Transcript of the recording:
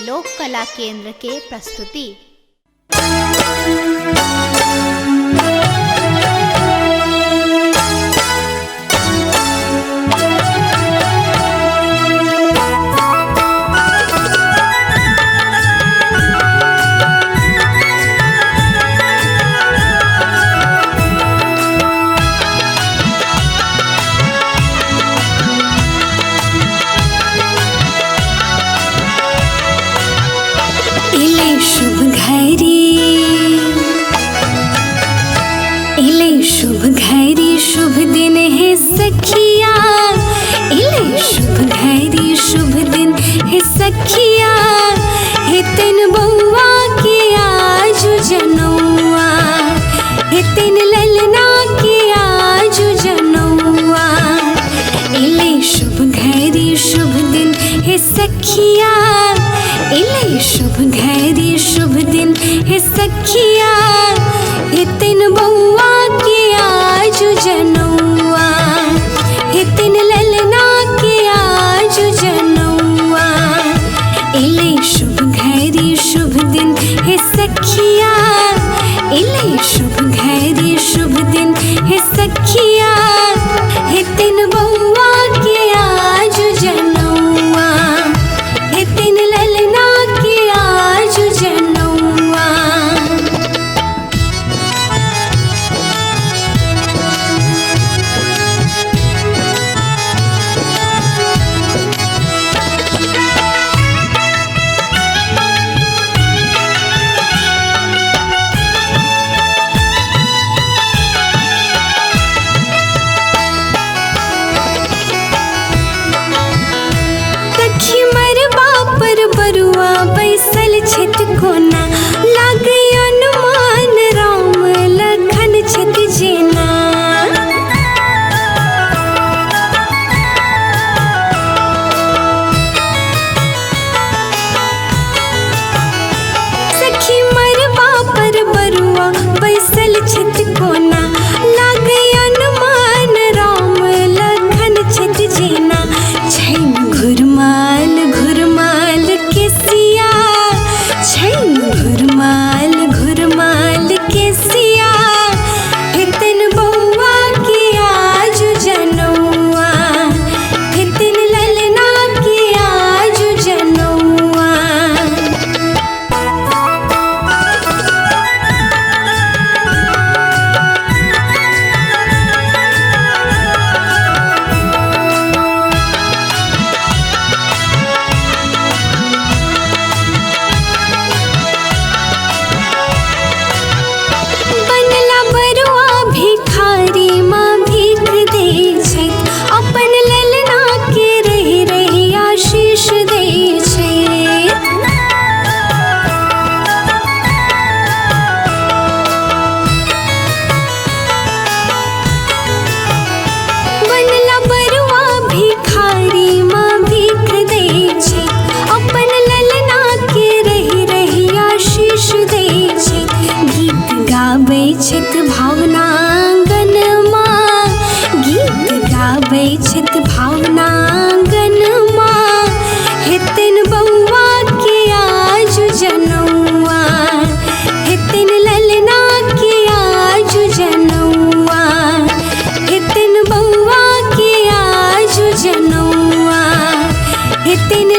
लोक कला केंद्र के प्रस्तुति। शुभ घड़ी शुभ दिन है सखिया, इले शुभ घड़ी शुभ दिन है सखिया, हे तिन बउआ के आज जनौआ, हे तिन ललना के आज जनौआ, इले शुभ घड़ी शुभ दिन है सखिया, इले शुभ घड़ी शुभ दिन है सखिया, हे तिन बउआ के आज जनौआ, हे तिन ललना के आज जनौआ, इले शुभ घड़ी शुभ दिन है सखिया, इले शुभ घड़ी शुभ दिन है सखिया, हे तिन बउआ के आज जनौआ, हे तिन ललना के आज जनौआ। बरुआ बैसल छत कोना, लागे अनुमान राम लखन छत जेना, सखी मरबा पर बरुआ बैसल छत कोना, लागे अनुमान राम लखन छत जेना, छैन घुरमाल घुरमाल के सिया, छैन घुरमाल घुरमाल के सिया, हे तिन बउआ के आज जनौआ, हे तिन ललना के आज जनौआ। छित भावनांगन माँ, गीत गाबै छित भावनांगन माँ, हे तिन बउआ के आज जनौआ, हे तिन ललना के आज जनौआ, हे तिन बउआ के आज जनौआ, हे तिन